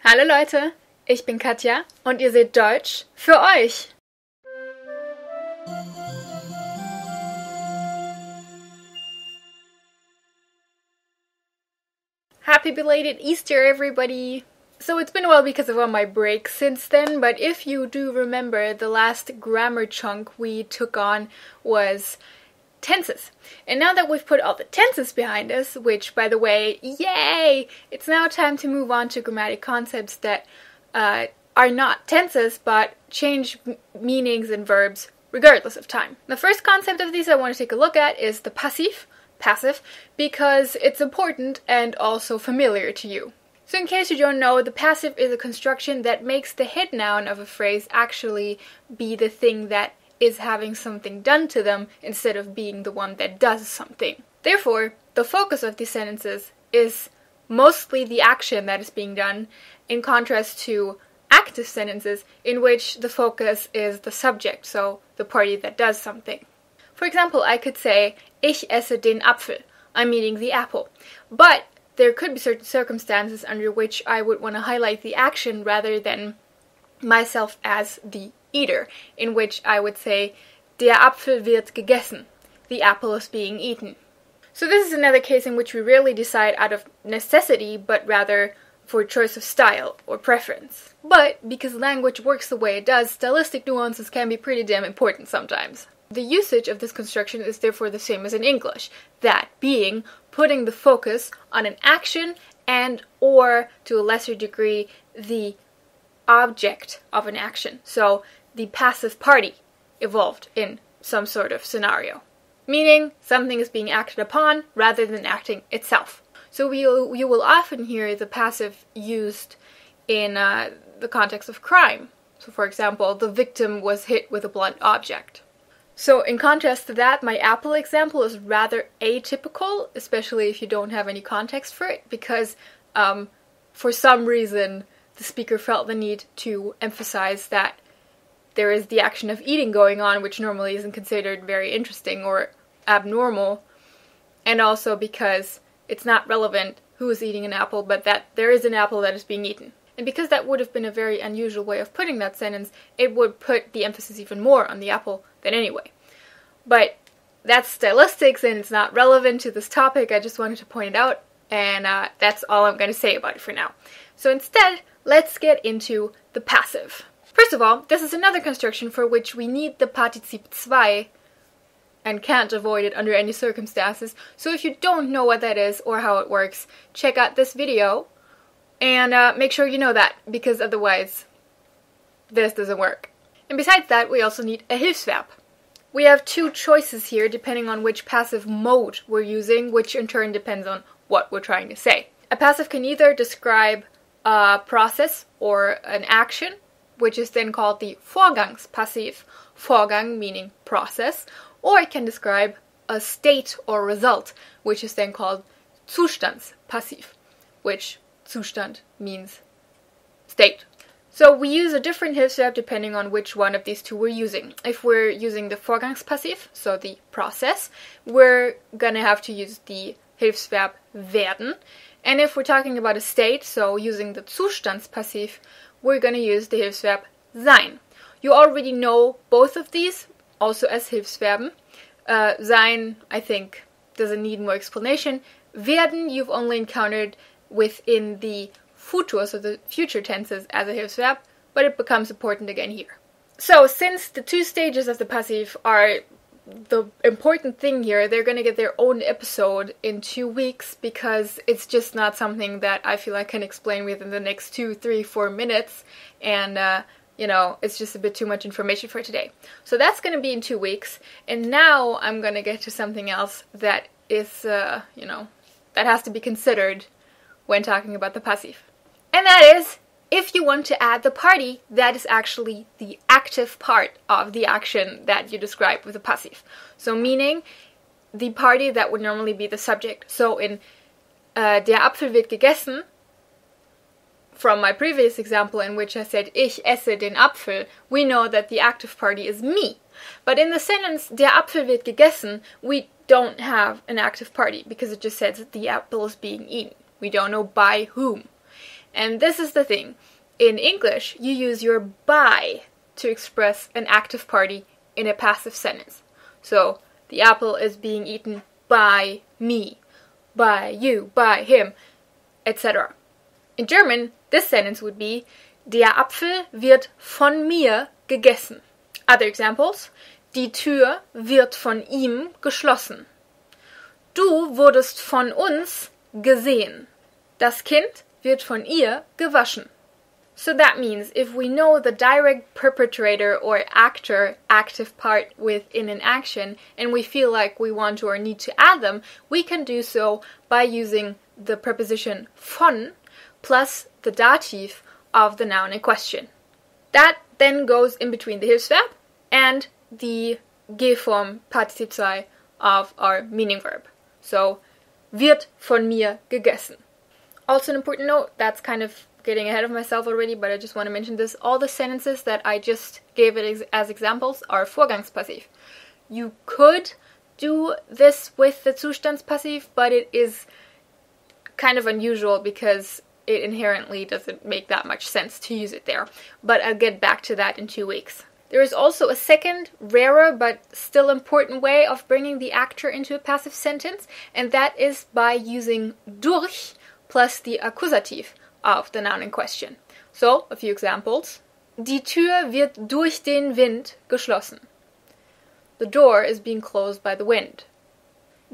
Hallo Leute, ich bin Katja und ihr seht Deutsch für euch. Happy belated Easter, everybody! So it's been a while because of all my breaks since then, but if you do remember, the last grammar chunk we took on was tenses. And now that we've put all the tenses behind us, which, by the way, yay! It's now time to move on to grammatic concepts that are not tenses, but change meanings and verbs regardless of time. The first concept of these I want to take a look at is the passive, because it's important and also familiar to you. So in case you don't know, the passive is a construction that makes the head noun of a phrase actually be the thing that is having something done to them instead of being the one that does something. Therefore, the focus of these sentences is mostly the action that is being done, in contrast to active sentences in which the focus is the subject, so the party that does something. For example, I could say, Ich esse den Apfel. I'm eating the apple. But there could be certain circumstances under which I would want to highlight the action rather than myself as the eater, in which I would say, Der Apfel wird gegessen. The apple is being eaten. So this is another case in which we rarely decide out of necessity, but rather for choice of style or preference. But because language works the way it does, stylistic nuances can be pretty damn important sometimes. The usage of this construction is therefore the same as in English, that being putting the focus on an action and or, to a lesser degree, the object of an action. So the passive party evolved in some sort of scenario. Meaning something is being acted upon rather than acting itself. So you will often hear the passive used in the context of crime. So for example, the victim was hit with a blunt object. So in contrast to that, my apple example is rather atypical, especially if you don't have any context for it, because for some reason the speaker felt the need to emphasize that there is the action of eating going on, which normally isn't considered very interesting or abnormal, and also because it's not relevant who is eating an apple, but that there is an apple that is being eaten. And because that would have been a very unusual way of putting that sentence, it would put the emphasis even more on the apple than anyway. But that's stylistics and it's not relevant to this topic. I just wanted to point it out, and that's all I'm going to say about it for now. So instead, let's get into the passive. First of all, this is another construction for which we need the Partizip zwei and can't avoid it under any circumstances. So if you don't know what that is or how it works, check out this video and make sure you know that, because otherwise this doesn't work. And besides that, we also need a Hilfsverb. We have two choices here depending on which passive mode we're using, which in turn depends on what we're trying to say. A passive can either describe a process or an action, which is then called the Vorgangspassiv, Vorgang meaning process, or it can describe a state or result, which is then called Zustandspassiv, which Zustand means state. So we use a different Hilfsverb depending on which one of these two we're using. If we're using the Vorgangspassiv, so the process, we're gonna have to use the Hilfsverb werden. And if we're talking about a state, so using the Zustandspassiv, we're gonna use the Hilfsverb sein. You already know both of these, also as Hilfsverben. Sein, I think, doesn't need more explanation. Werden, you've only encountered within the futur, so the future tenses, as a Hilfsverb, but it becomes important again here. So, since the two stages of the passive are the important thing here, they're going to get their own episode in 2 weeks, because it's just not something that I feel I can explain within the next 2, 3, 4 minutes, and it's just a bit too much information for today. So that's going to be in 2 weeks, and now I'm going to get to something else that is, that has to be considered when talking about the passive. And that is, if you want to add the party that is actually the active part of the action that you describe with the passive. So meaning the party that would normally be the subject. So in Der Apfel wird gegessen, from my previous example in which I said Ich esse den Apfel, we know that the active party is me. But in the sentence Der Apfel wird gegessen, we don't have an active party because it just says that the apple is being eaten. We don't know by whom. And this is the thing. In English, you use your by to express an active party in a passive sentence. So, the apple is being eaten by me, by you, by him, etc. In German, this sentence would be, der Apfel wird von mir gegessen. Other examples, die Tür wird von ihm geschlossen. Du wurdest von uns gesehen. Das Kind wird von ihr gewaschen. So that means if we know the direct perpetrator or actor active part within an action and we feel like we want to or need to add them, we can do so by using the preposition von plus the dative of the noun in question. That then goes in between the Hilfsverb and the G-form Partizip 2 of our meaning verb. So, wird von mir gegessen. Also an important note, that's kind of getting ahead of myself already, but I just want to mention this. All the sentences that I just gave it as examples are Vorgangspassiv. You could do this with the Zustandspassiv, but it is kind of unusual because it inherently doesn't make that much sense to use it there. But I'll get back to that in 2 weeks. There is also a second, rarer but still important way of bringing the actor into a passive sentence, and that is by using durch plus the accusative of the noun in question. So, a few examples. Die Tür wird durch den Wind geschlossen. The door is being closed by the wind.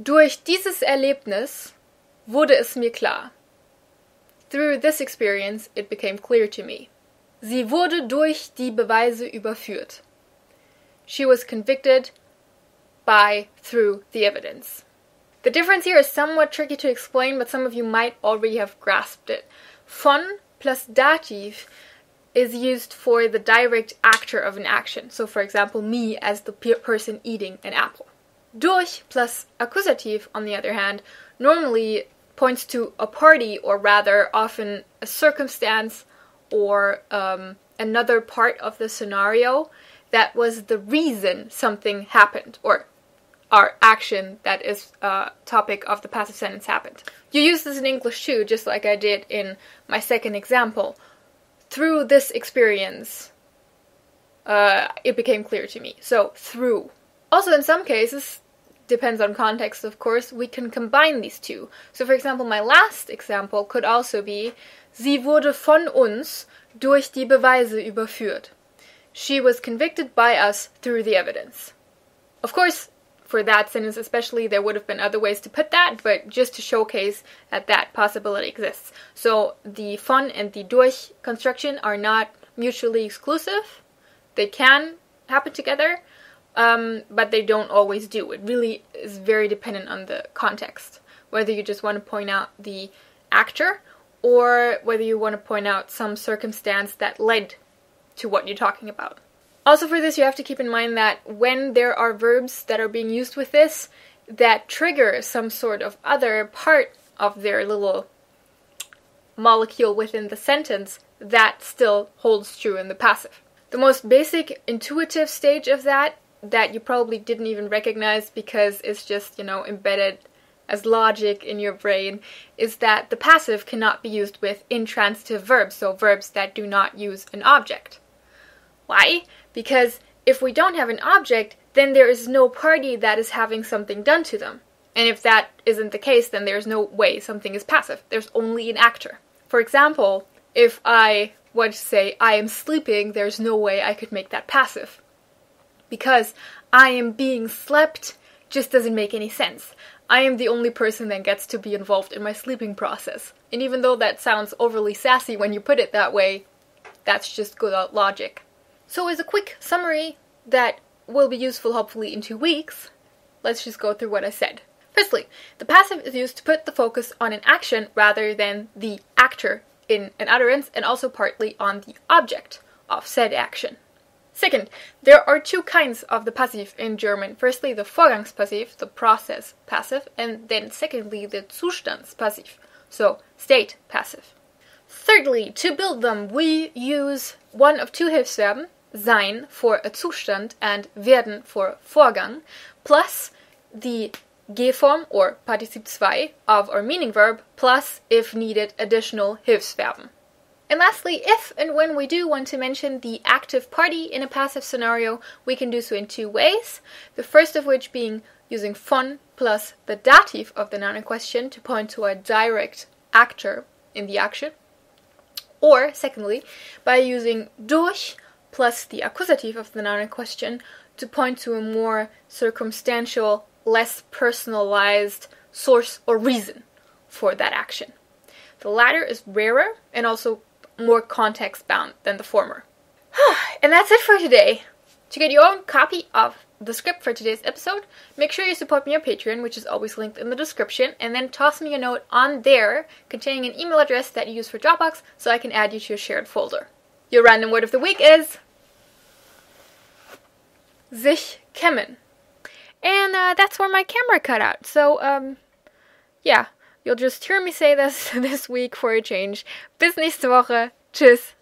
Durch dieses Erlebnis wurde es mir klar. Through this experience, it became clear to me. Sie wurde durch die Beweise überführt. She was convicted through the evidence. The difference here is somewhat tricky to explain, but some of you might already have grasped it. Von plus dative is used for the direct actor of an action. So, for example, me as the person eating an apple. Durch plus accusative, on the other hand, normally points to a party, or rather often a circumstance or another part of the scenario that was the reason something happened, or our action that is topic of the passive sentence happened. You use this in English too, just like I did in my second example. Through this experience, it became clear to me. So, through. Also, in some cases, depends on context, of course, we can combine these two. So, for example, my last example could also be, Sie wurde von uns durch die Beweise überführt. She was convicted by us through the evidence. Of course, for that sentence especially, there would have been other ways to put that, but just to showcase that possibility exists. So, the von and the durch construction are not mutually exclusive. They can happen together, but they don't always do. It really is very dependent on the context. Whether you just want to point out the actor, or whether you want to point out some circumstance that led to what you're talking about. Also for this, you have to keep in mind that when there are verbs that are being used with this, that trigger some sort of other part of their little molecule within the sentence, that still holds true in the passive. The most basic intuitive stage of that you probably didn't even recognize because it's just, embedded as logic in your brain, is that the passive cannot be used with intransitive verbs, so verbs that do not use an object. Why? Because if we don't have an object, then there is no party that is having something done to them. And if that isn't the case, then there's no way something is passive. There's only an actor. For example, if I want to say, I am sleeping, there's no way I could make that passive. Because I am being slept just doesn't make any sense. I am the only person that gets to be involved in my sleeping process. And even though that sounds overly sassy when you put it that way, that's just good logic. So as a quick summary that will be useful hopefully in 2 weeks, let's just go through what I said. Firstly, the passive is used to put the focus on an action rather than the actor in an utterance, and also partly on the object of said action. Second, there are 2 kinds of the passive in German. Firstly, the Vorgangspassiv, the process passive, and then secondly, the Zustandspassiv, so state passive. Thirdly, to build them, we use one of 2 Hilfsverben, sein for a Zustand and werden for Vorgang, plus the G-form or Partizip 2 of our meaning verb, plus, if needed, additional Hilfsverben. And lastly, if and when we do want to mention the active party in a passive scenario, we can do so in two ways. The first of which being using von plus the dative of the noun in question to point to a direct actor in the action. Or, secondly, by using durch plus the accusative of the noun in question to point to a more circumstantial, less personalized source or reason for that action. The latter is rarer and also more context-bound than the former. And that's it for today. To get your own copy of the script for today's episode, make sure you support me on Patreon, which is always linked in the description, and then toss me a note on there containing an email address that you use for DropBox so I can add you to your shared folder. Your random word of the week is sich kämmen. And that's where my camera cut out. So, yeah, you'll just hear me say this this week for a change. Bis nächste Woche. Tschüss.